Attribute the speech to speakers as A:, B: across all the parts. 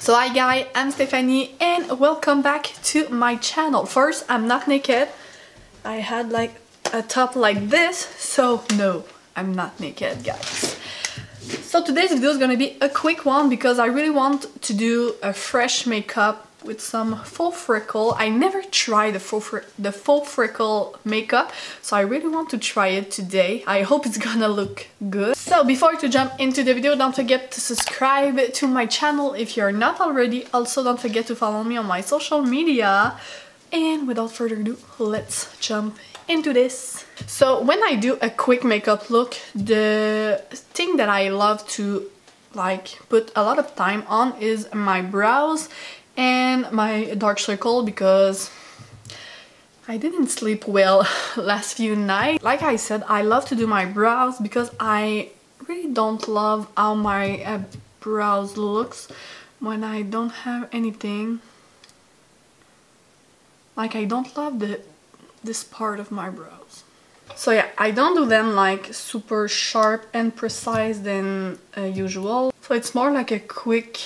A: So hi guys, I'm Stephanie and welcome back to my channel. First, I'm not naked. I had like a top like this, so no, I'm not naked guys. So today's video is gonna be a quick one because I really want to do a fresh makeup with some faux freckle. I never tried the faux freckle makeup, so I really want to try it today. I hope it's gonna look good. So before to jump into the video, don't forget to subscribe to my channel if you're not already. Also don't forget to follow me on my social media. And without further ado, let's jump into this. So when I do a quick makeup look, the thing that I love to like put a lot of time on is my brows and my dark circle, because I didn't sleep well last few nights. Like I said, I love to do my brows because I really don't love how my brows looks when I don't have anything. Like I don't love this part of my brows. So yeah, I don't do them like super sharp and precise than usual. So it's more like a quick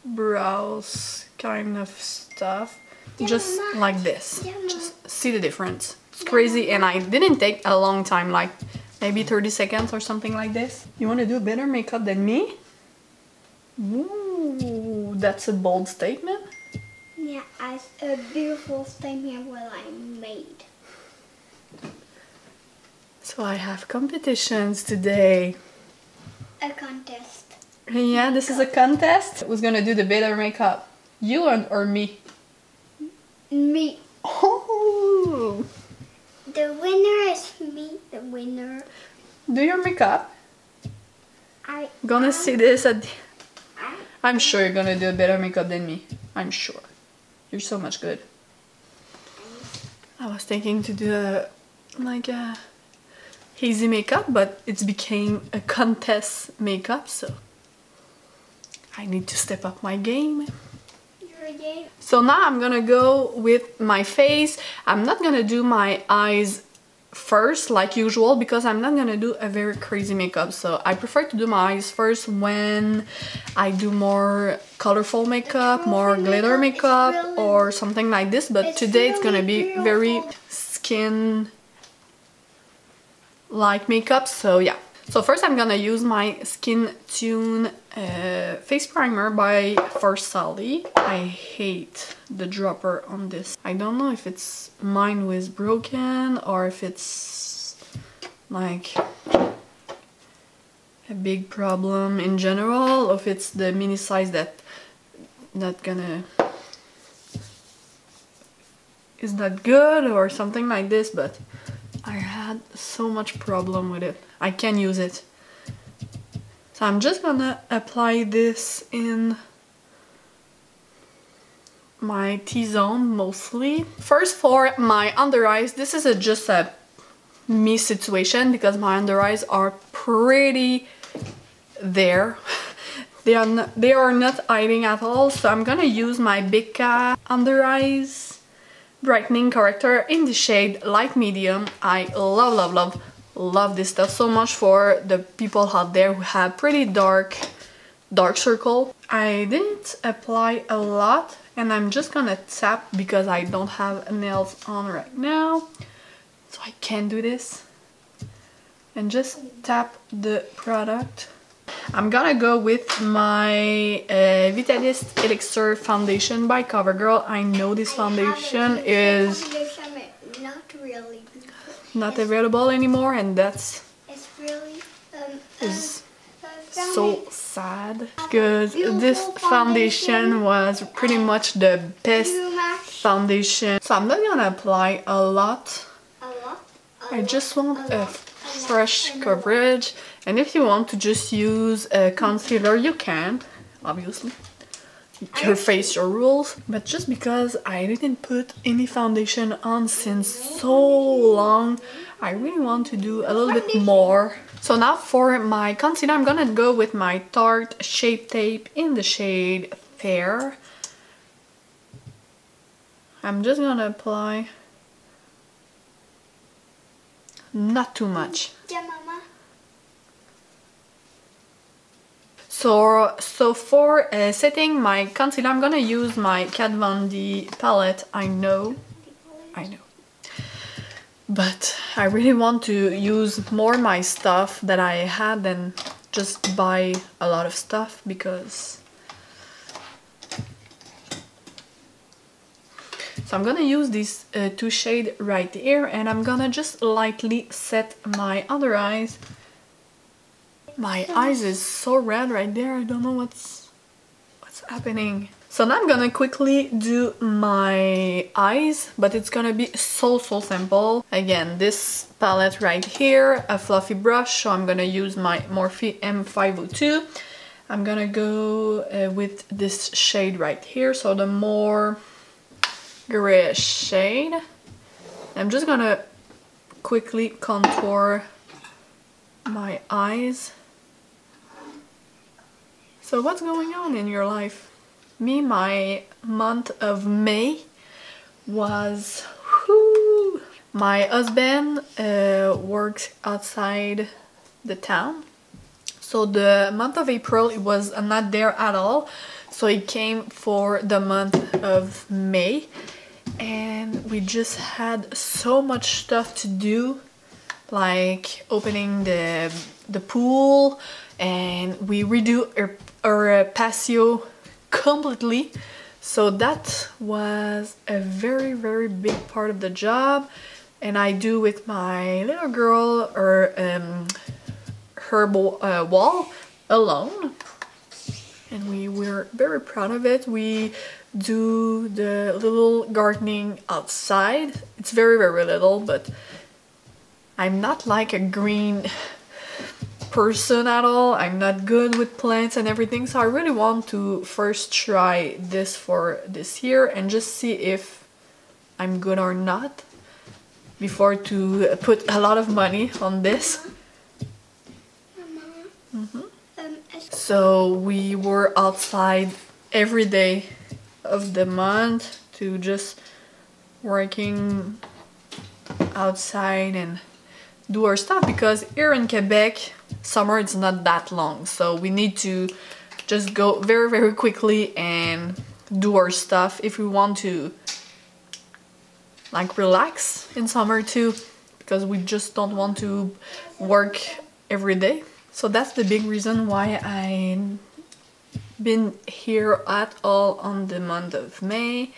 A: brows kind of stuff. Just like this. Just see the difference. It's crazy, and I didn't take a long time, like maybe 30 seconds or something like this. You want to do better makeup than me? Ooh, that's a bold statement.
B: Yeah, as a beautiful statement what I made.
A: So I have competitions today.
B: A contest.
A: Yeah, this is a contest. Who's gonna do the better makeup? You or me?
B: Me.
A: Oh!
B: The winner is me, the winner.
A: Do your makeup. Gonna see this at the... I'm sure you're gonna do a better makeup than me. I'm sure. You're so much good. I was thinking to do a hazy makeup, but it's became a contest makeup, so I need to step up my game. So now I'm gonna go with my face. I'm not gonna do my eyes first like usual because I'm not gonna do a very crazy makeup. So I prefer to do my eyes first when I do more colorful makeup, more glitter makeup or something like this. But today it's gonna be very skin like makeup, so yeah. So first I'm gonna use my Skin Tune face primer by Farsali. I hate the dropper on this. I don't know if it's mine was broken or if it's like a big problem in general, or if it's the mini size that is not good or something like this, but I had so much problem with it. I can't use it. So I'm just gonna apply this in my T-zone mostly. First for my under eyes, this is just a me situation because my under eyes are pretty there. They are not hiding at all, so I'm gonna use my Becca under eyes brightening corrector in the shade light medium. I love this stuff so much for the people out there who have pretty dark circle. I didn't apply a lot and I'm just gonna tap because I don't have nails on right now, so I can't do this, and just tap the product. I'm gonna go with my Vitalist Elixir foundation by CoverGirl. I know this foundation is not available anymore, and that's is so sad because this foundation was pretty much the best foundation. So I'm not gonna apply a lot. I just want a fresh coverage, and if you want to just use a concealer you can, obviously. Your face, your rules. But just because I didn't put any foundation on since so long, I really want to do a little bit more. So now for my concealer, I'm gonna go with my Tarte Shape Tape in the shade Fair. I'm just gonna apply not too much. So for setting my concealer, I'm gonna use my Kat Von D palette. I know. But I really want to use more my stuff that I had than just buy a lot of stuff, because... So I'm gonna use these two shades right here, and I'm gonna just lightly set my other eyes. My eyes is so red right there, I don't know what's happening. So now I'm gonna quickly do my eyes, but it's gonna be so simple. Again, this palette right here, a fluffy brush, so I'm gonna use my Morphe M502. I'm gonna go with this shade right here, so the more grayish shade. I'm just gonna quickly contour my eyes. So what's going on in your life? Me, my month of May was... whoo. My husband works outside the town. So the month of April, it was not there at all. So he came for the month of May. And we just had so much stuff to do. Like opening the pool. And we redo our patio completely. So that was a very big part of the job, and I do with my little girl her wall alone, and we were very proud of it. We do the little gardening outside. It's very little, but I'm not like a green person at all. I'm not good with plants and everything, so I really want to first try this for this year and just see if I'm good or not before to put a lot of money on this. So we were outside every day of the month to just working outside and do our stuff, because here in Quebec summer it's not that long, so we need to just go very quickly and do our stuff if we want to like relax in summer too, because we just don't want to work every day. So that's the big reason why I've been here at all on the month of May.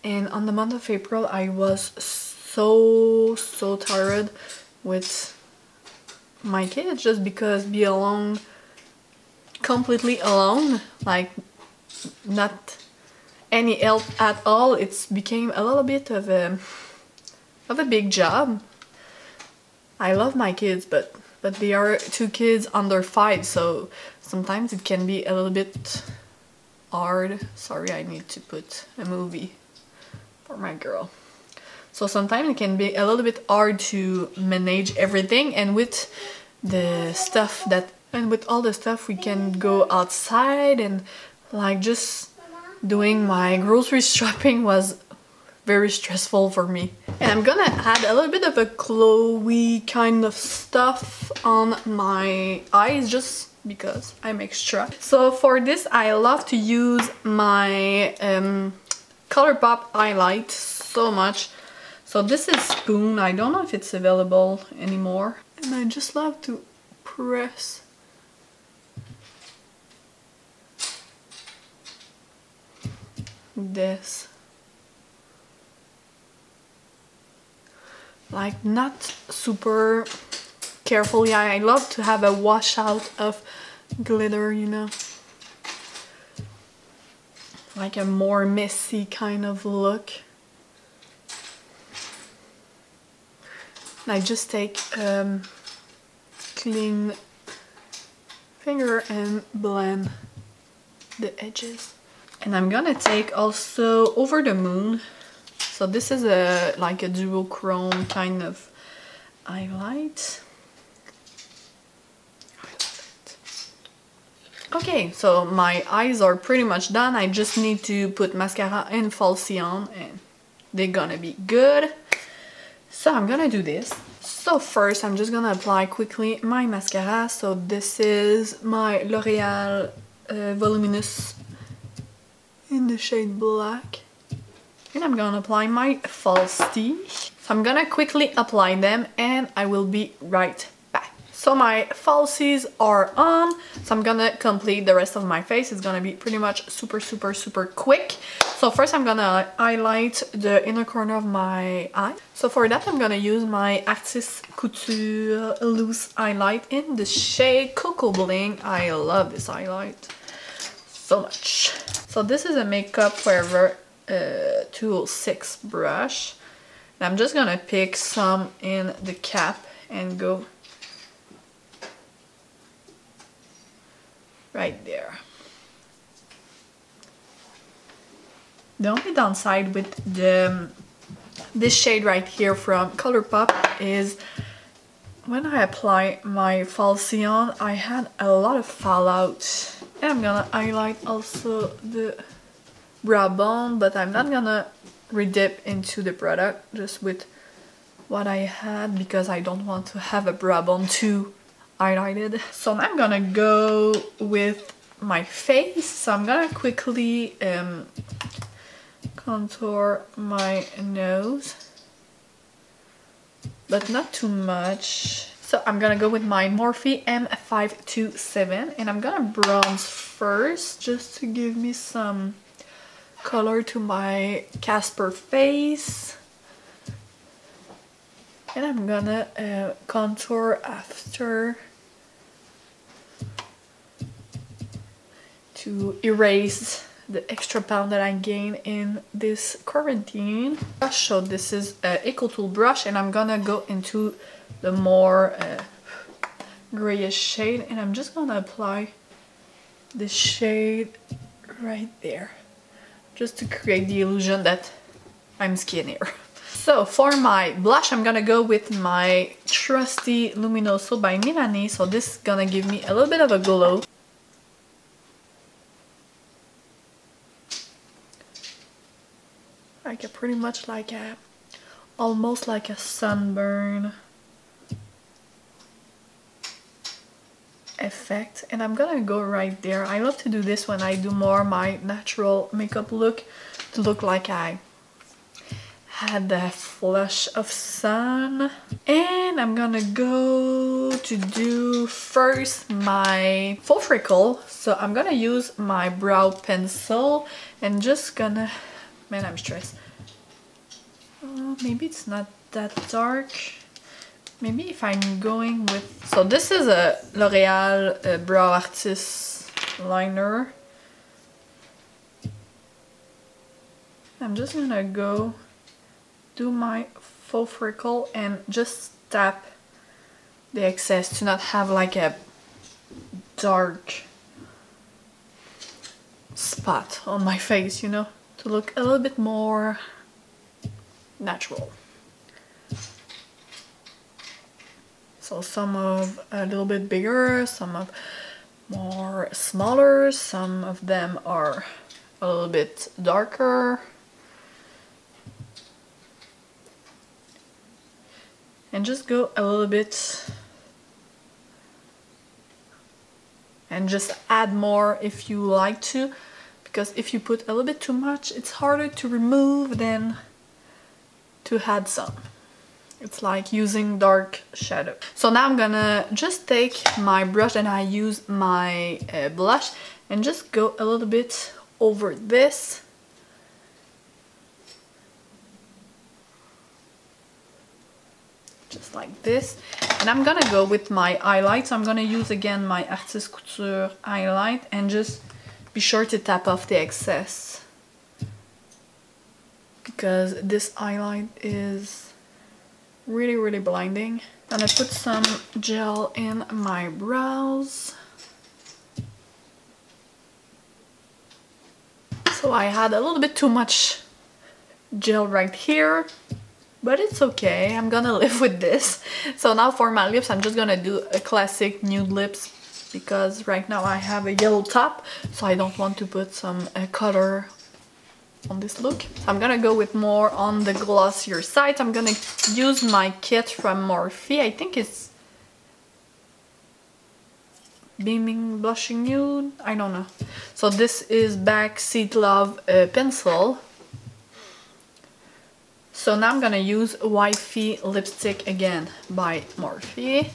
A: And on the month of April I was so tired with my kids, just because be alone, completely alone, like not any help at all, it's became a little bit of a big job. I love my kids, but they are 2 kids under 5, so sometimes it can be a little bit hard. Sorry, I need to put a movie for my girl. So sometimes it can be a little bit hard to manage everything, and with the stuff with all the stuff we can go outside, and like just doing my grocery shopping was very stressful for me. And I'm gonna add a little bit of a Chloe kind of stuff on my eyes just because I'm extra. So for this I love to use my ColourPop highlight so much. So this is Spoon, I don't know if it's available anymore. And I just love to press this. Like not super carefully. I love to have a washout of glitter, you know. Like a more messy kind of look. I just take clean finger and blend the edges. And I'm gonna take also Over the Moon. So this is like a duochrome kind of highlight. I love it. Okay, so my eyes are pretty much done. I just need to put mascara and falsie on, and they're gonna be good. So I'm gonna do this. So first I'm just gonna apply quickly my mascara. So this is my L'Oreal Voluminous in the shade black. And I'm gonna apply my falsies. So I'm gonna quickly apply them and I will be right back. So my falsies are on. So I'm gonna complete the rest of my face. It's gonna be pretty much super quick. So first I'm gonna highlight the inner corner of my eye. So for that I'm gonna use my Artist Couture loose highlight in the shade Coco Bling. I love this highlight so much. So this is a Makeup Forever 206 brush. And I'm just gonna pick some in the cap and go right there. The only downside with this shade right here from ColourPop is when I apply my falsie on, I had a lot of fallout. And I'm gonna highlight also the brow bone, but I'm not gonna redip into the product, just with what I had, because I don't want to have a brow bone too highlighted. So now I'm gonna go with my face. So I'm gonna quickly contour my nose, but not too much. So I'm gonna go with my Morphe M527 and I'm gonna bronze first just to give me some color to my Casper face. And I'm gonna contour after to erase the extra pound that I gained in this quarantine. So this is an Eco Tool brush and I'm gonna go into the more grayish shade and I'm just gonna apply the shade right there, just to create the illusion that I'm skinnier. So for my blush, I'm gonna go with my trusty Luminiso by Milani. So this is gonna give me a little bit of a glow. Like a pretty much like a, almost like a sunburn effect. And I'm gonna go right there. I love to do this when I do more my natural makeup look, to look like I had a flush of sun. And I'm gonna go to do first my Faux Freckles. So I'm gonna use my brow pencil and just gonna, man, I'm stressed. Maybe it's not that dark. Maybe if I'm going with, so this is a L'Oreal Brow Artist liner. I'm just gonna go do my Faux Freckle and just tap the excess to not have like a dark spot on my face, you know, to look a little bit more natural. So some of a little bit bigger, some of more smaller, some of them are a little bit darker. And just go a little bit and just add more if you like to, because if you put a little bit too much, it's harder to remove than to add some. It's like using dark shadow. So now I'm gonna just take my brush and I use my blush and just go a little bit over this. Just like this. And I'm gonna go with my highlight. So I'm gonna use again my Artist Couture highlight and just be sure to tap off the excess, because this highlight is really blinding. I'm gonna put some gel in my brows. So I had a little bit too much gel right here, but it's okay, I'm gonna live with this. So now for my lips, I'm just gonna do a classic nude lips, because right now I have a yellow top, so I don't want to put some color on this look. I'm gonna go with more on the glossier side. I'm gonna use my kit from Morphe. I think it's Beaming Blushing Nude, I don't know. So this is Backseat Love pencil. So now I'm gonna use Wifey lipstick again by Morphe.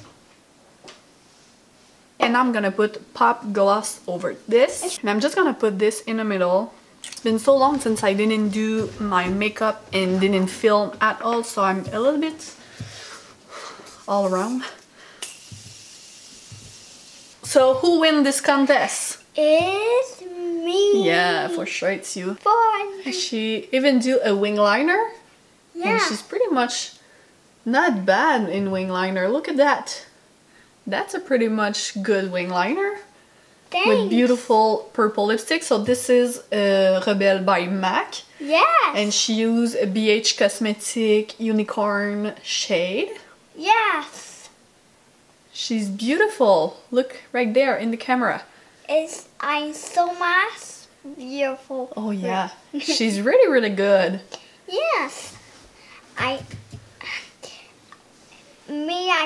A: And I'm gonna put Pop Gloss over this. And I'm just gonna put this in the middle. It's been so long since I didn't do my makeup and didn't film at all, so I'm a little bit all around. So who win this contest?
B: It's me.
A: Yeah, for sure it's you.
B: Fun.
A: She even do a wing liner.
B: Yeah.
A: And she's pretty much not bad in wing liner. Look at that. That's a pretty much good wing liner.
B: Thanks.
A: With beautiful purple lipstick. So this is Rebelle by MAC.
B: Yes.
A: And she used a BH Cosmetic Unicorn shade.
B: Yes.
A: She's beautiful. Look right there in the camera.
B: I'm so much beautiful.
A: Oh yeah. She's really, really good.
B: Yes. I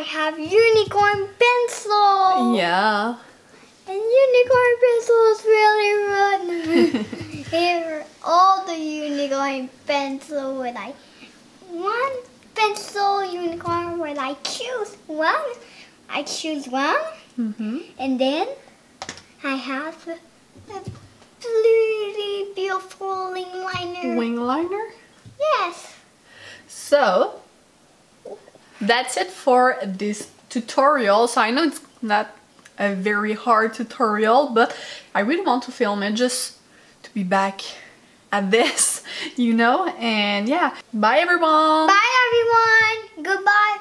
B: have unicorn pencil.
A: Yeah.
B: And unicorn pencil is really good. Here, all the unicorn pencil with one pencil unicorn where I choose one. I choose one, and then I have a really beautiful wing liner.
A: Wing liner?
B: Yes.
A: So, that's it for this tutorial. So I know it's not a very hard tutorial, but I really want to film it just to be back at this, you know? And yeah, bye everyone!
B: Bye everyone! Goodbye!